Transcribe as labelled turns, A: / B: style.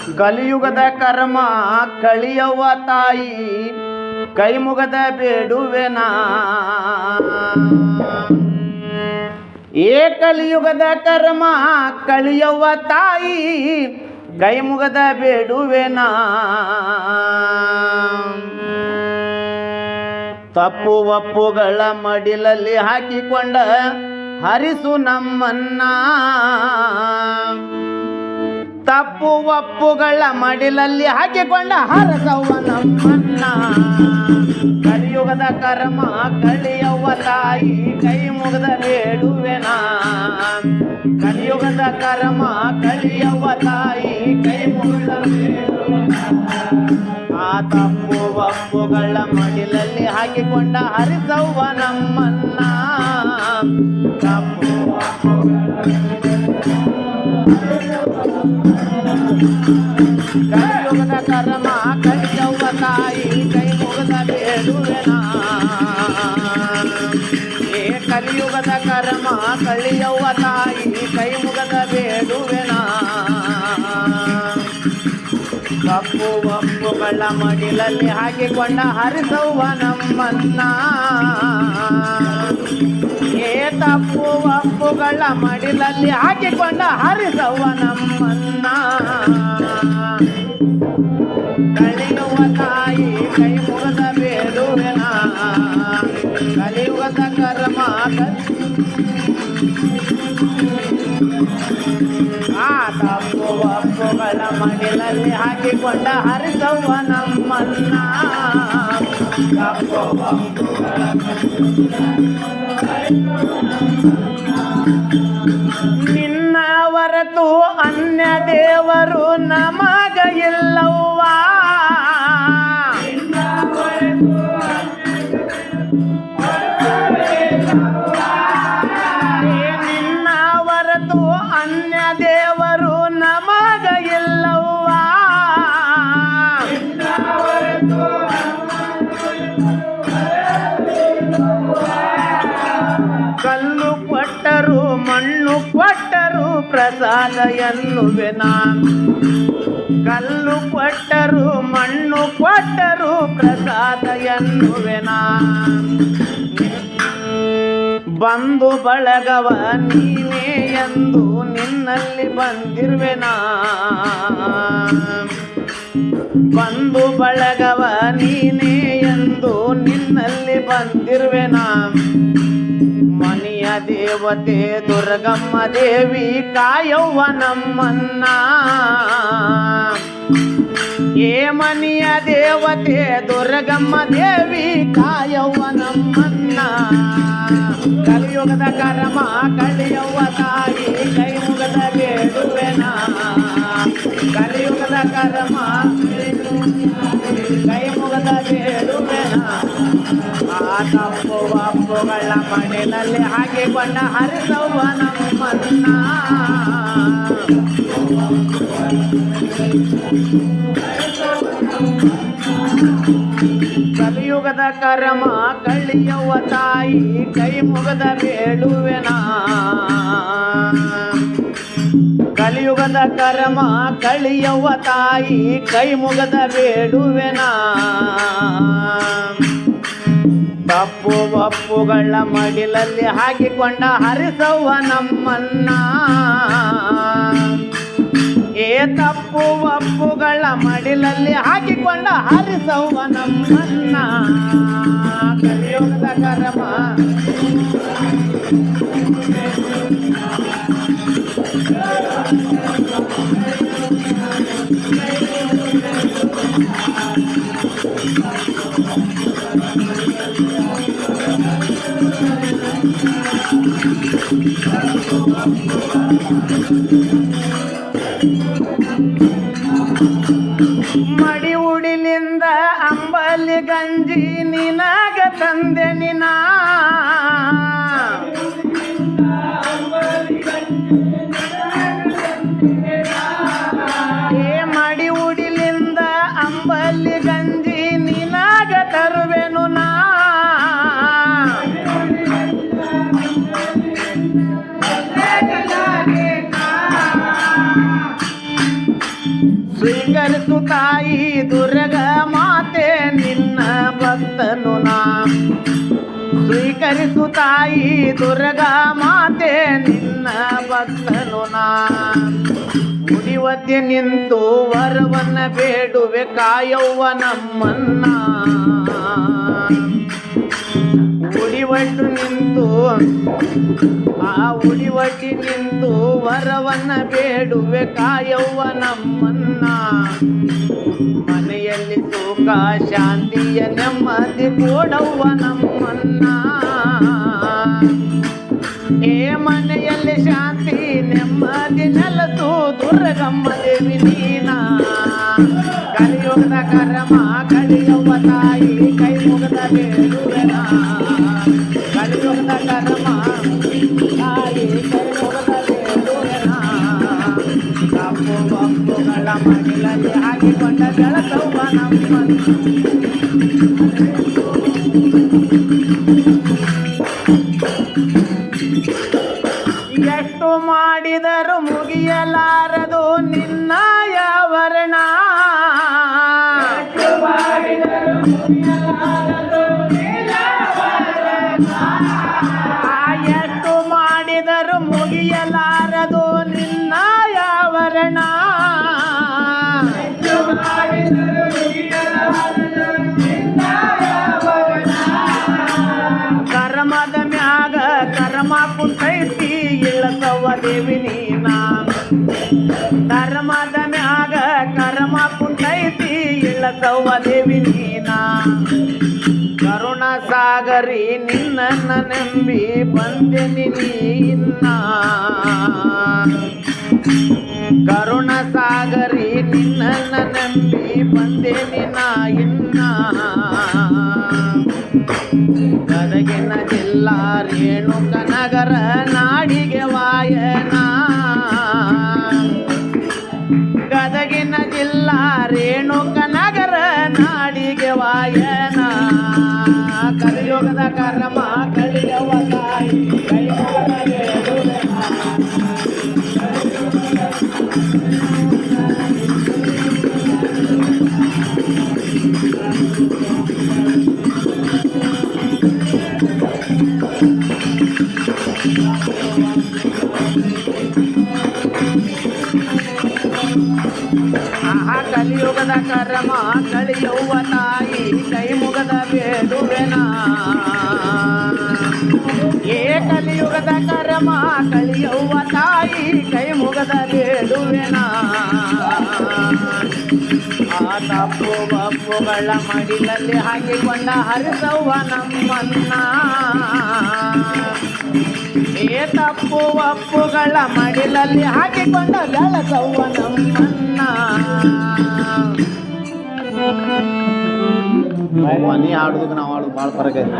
A: ಕಲಿಯುಗದ ಕರ್ಮ ಕಳಿಯವ್ವ ತಾಯಿ ಕೈ ಮುಗದ ಬೇಡುವೆನಾ. ಏ ಕಲಿಯುಗದ ಕರ್ಮ ಕಳಿಯವ್ವ ತಾಯಿ ಕೈ ಮುಗದ ಬೇಡುವೆನಾ. ತಪ್ಪು ಒಪ್ಪುಗಳ ಮಡಿಲಲ್ಲಿ ಹಾಕಿಕೊಂಡ ಹರಿಸು ನಮ್ಮನ್ನ. ತಪ್ಪು ಒಪ್ಪುಗಳ ಮಡಿಲಲ್ಲಿ ಹಾಕಿಕೊಂಡ ಹರಸವ್ವ ನಮ್ಮನ್ನ. ಕಲಿಯುಗದ ಕರ್ಮ ಕಳಿಯವ್ವ ತಾಯಿ ಕೈ ಮುಗದ ಬೇಡುವೆನಾ. ಕಲಿಯುಗದ ಕರ್ಮ ಕಳಿಯವ್ವ ತಾಯಿ ಕೈ ಮುಗದ ಬೇಡುವೆನಾ. ಆ ತಪ್ಪು ಒಪ್ಪುಗಳ ಮಡಿಲಲ್ಲಿ ಹಾಕಿಕೊಂಡ ಹರಿಸವ್ವ ನಮ್ಮನ್ನ. ತಪ್ಪು ಕಲಿಯುಗದ ಕರ್ಮ ಕಳಿಯವ್ವ ತಾಯಿ ಕೈ ಮುಗದ ಬೇಡುವೆನಾ. ಏ ಕಲಿಯುಗದ ಕರ್ಮ ಕಳಿಯವ್ವ ತಾಯಿ ಕೈ ಮುಗದ ಬೇಡುವೆನಾ. ತಪ್ಪು ಒಪ್ಪುಗಳ ಮಡಿಲಲ್ಲಿ ಹಾಕಿಕೊಂಡ ಹರಿಸವ್ವ ನಮ್ಮನ್ನ. ಏ ತಪ್ಪು ಒಪ್ಪುಗಳ ಮಡಿಲಲ್ಲಿ ಹಾಕಿಕೊಂಡ ಹರಿಸವ್ವ ನಮ್ಮನ್ನ. ಕಲಿಯುವ ತಾಯಿ ಕೈ ಮುಗದ ಬೇಡುವೆನಾ. ಕಲಿಯುಗದ ಕರ್ಮ ಆ ತಪ್ಪು ಒಪ್ಪುಗಳ ಮಡಿಲಲ್ಲಿ ಹಾಕಿಕೊಂಡ ಹರಿಸವ್ವ ನಮ್ಮನ್ನ. ತಪ್ಪು ನಿನ್ನ ಹೊರತು ಅನ್ಯ ದೇವರು ನಮಗ ಇಲ್ಲವ್ವ. ನಿನ್ನ ಹೊರತು ಅನ್ಯ ದೇವರು ನಮಗ ಇಲ್ಲವ್ವ. ಕಲ್ಲು ಕೊಟ್ಟರು ಮಣ್ಣು ಕೊಟ್ಟರು ಪ್ರಸಾದ ಎನ್ನುವೆನಾ. ಕಲ್ಲು ಕೊಟ್ಟರು ಮಣ್ಣು ಕೊಟ್ಟರು ಪ್ರಸಾದ ಎನ್ನುವೆನಾ. ಬಂಧು ಬಳಗವ ನೀನೇ ಎಂದು ನಿನ್ನಲ್ಲಿ ಬಂದಿರುವೆನಾ. ಬಂಧು ಬಳಗವ ನೀನೇ ಎಂದು ನಿನ್ನಲ್ಲಿ ಬಂದಿರುವೆನಾ. ಮನೆಯ ದೇವತೆ ದುರ್ಗಮ್ಮ ದೇವಿ ಕಾಯವ್ವ ನಮ್ಮನ್ನ. ಏ ಮನೆಯ ದೇವತೆ ದುರ್ಗಮ್ಮ ದೇವಿ ಕಾಯವ್ವ ನಮ್ಮನ್ನ. ಕಲಿಯುಗದ ಕರ್ಮ ಕಳಿಯವ್ವ ತಾಯಿ ಕೈ ಮುಗದ ಬೇಡುವೆನಾ. ಕಲಿಯುಗದ ಕರ್ಮ ಕೈ ಮುಗದ ಬೇಡುವೆನಾ. ಆ ತಪ್ಪು ಒಪ್ಪುಗಳ ಮಡಿಲಲ್ಲಿ ಹಾಕಿಕೊಂಡ ಹರಿಸವ್ವ ನಮ್ಮನ್ನ. ಕಲಿಯುಗದ ಕರ್ಮ ಕಳಿಯವ್ವ ತಾಯಿ ಕೈ ಮುಗದ ಬೇಡುವೆನಾ. ಕಲಿಯುಗದ ಕರ್ಮ ಕಳಿಯವ್ವ ತಾಯಿ ಕೈ ಮುಗದ ಬೇಡುವೆನಾ. ತಪ್ಪು ಒಪ್ಪುಗಳ ಮಡಿಲಲ್ಲಿ ಹಾಕಿಕೊಂಡ ಹರಿಸವ್ವ ನಮ್ಮನ್ನ. ಏ ತಪ್ಪು ಒಪ್ಪುಗಳ ಮಡಿಲಲ್ಲಿ ಹಾಕಿಕೊಂಡ ಹರಿಸವ್ವ ನಮ್ಮನ್ನ. ಕಲಿಯುಗದ ಕರ್ಮ ಮಡಿ ಉಡಿಲಿಂದ ಅಂಬಲಿ ಗಂಜಿ ನಿನಗ ತಂದೆ ನಿನ. ಏ ಮಡಿ ಉಡಿಲಿಂದ ಅಂಬಲಿ ಗಂಜಿ ನಿನಗ ತರುವೆನು ನಾ. ಸ್ವೀಕರಿಸು ತಾಯಿ ದುರ್ಗ ಮಾತೆ ನಿನ್ನ ಭಕ್ತನು ನಾ ಸ್ವೀಕರಿಸು ತಾಯಿ ದುರ್ಗಾ ಮಾತೆ ನಿನ್ನ ಭಕ್ತನು ನಾ ಮುಡಿವತ್ತೆ ನಿಂತು ವರವನ್ನ ಬೇಡುವೆ ಕಾಯವ್ವ ನಮ್ಮನ್ನ ಉಡಿವಟ್ಟು ನಿಂತು ಉಡಿವಟ್ಟಿ ನಿಂತು ವರವನ್ನ ಬೇಡುವೆ ಕಾಯವ್ವ ನಮ್ಮನ್ನ ಮನೆಯಲ್ಲಿ ಸುಖ ಶಾಂತಿಯ ನೆಮ್ಮದಿ ಕೊಡವ್ವ ನಮ್ಮನ್ನ ಏ ಮನೆಯಲ್ಲಿ ಶಾಂತಿ ನೆಮ್ಮದಿ ನೆಲಸು ದುರ್ಗಮ್ಮ ದೇವಿ ನೀನ ಕಲಿಯುಗದ ಕರ್ಮ ಕಲಿಯವ್ವ ತಾಯಿ ಕೈ ಮುಗದ ಬೇಡುವೆನ ಕಲಿಯುಗದ ಕರ್ಮ ತಾಯಿ ಕೈ ಮುಗದ ಬೇಡುವೆನ ತಪ್ಪು ಬಪ್ಪುಗಳ ಮಡಿಲಲ್ಲಿ ಹಾಕಿಕೊಂಡ ಬೆಳಸವ್ವ ನಮ್ಮನ್ನ ಎಷ್ಟು ಮಾಡಿದರೂ ಮುಗಿಯಲಾರದು ನಿನ್ನಯ ವರ್ಣ ಎಷ್ಟು ಮಾಡಿದರೂ ಮುಗಿಯಲಾರದು ನಿನ್ನಯ ವರ್ಣ ಕರ್ಮದ ಮ್ಯಾಗ ಕರ್ಮ ಕುಂತೈತಿ ಇಳಸವ್ವ ದೇವಿ ನೀನ ಕರ್ಮದ ಮ್ಯಾಗ ಕರ್ಮ ಕುಂತೈತಿ ಇಳಸವ್ವ ದೇವಿ ನೀನ ಕರುಣ ಸಾಗರಿ ನಿನ್ನನ್ನ ನಂಬಿ ಬಂದೆನಿ ನೀನ್ನ ಕರುಣ ಸಾಗರಿ ನಿನ್ನನ್ನ ನಂಬಿ ಬಂದೆನಿ ನಾ ಇನ್ನ ಗದಗಿನ ಜಿಲ್ಲಾ ರೇಣುಕ ನಗರ ನಾಡಿಗೆ ವಾಯನ ಗದಗಿನ ಜಿಲ್ಲಾ ರೇಣುಕ ನಗರ ನಾಡಿಗೆ ವಾಯನ ಕಲಿಯುಗದ ಕರ್ಮ ಕಲಿಯವ್ವ ತಾಯಿ ಕೈ ಮುಗದ ಬೇಡುವೆನ ಕಲಿಯುಗದ ಕರ್ಮ ಕಲಿಯವ್ವ ತಾಯಿ ಕೈ ಮುಗದ ಬೇಡುವೆನ ಏ ಕಲಿಯುಗದ ಕರ್ಮ ಕಲಿಯವ್ವ ತಾಯಿ ಕೈ ಮುಗದ ಬೇಡುವೆನ ಆ ತಪ್ಪು ಬಪ್ಪುಗಳ ಮಡಿಲಲ್ಲಿ ಹಾಕಿಕೊಂಡ ಹರಿಸವ್ವ ನಮ್ಮನ್ನ ಏ ತಪ್ಪು ಒಪ್ಪುಗಳ ಮಡಿಲಲ್ಲಿ ಹಾಕಿಕೊಂಡ ಬೆಳಸವ್ವ ನಮ್ಮನ್ನ ನೀ ಆಡೋದಕ್ಕೆ ನಾವು ಆಡೋದು ಭಾಳ ಫರಕ್ ಐತೆ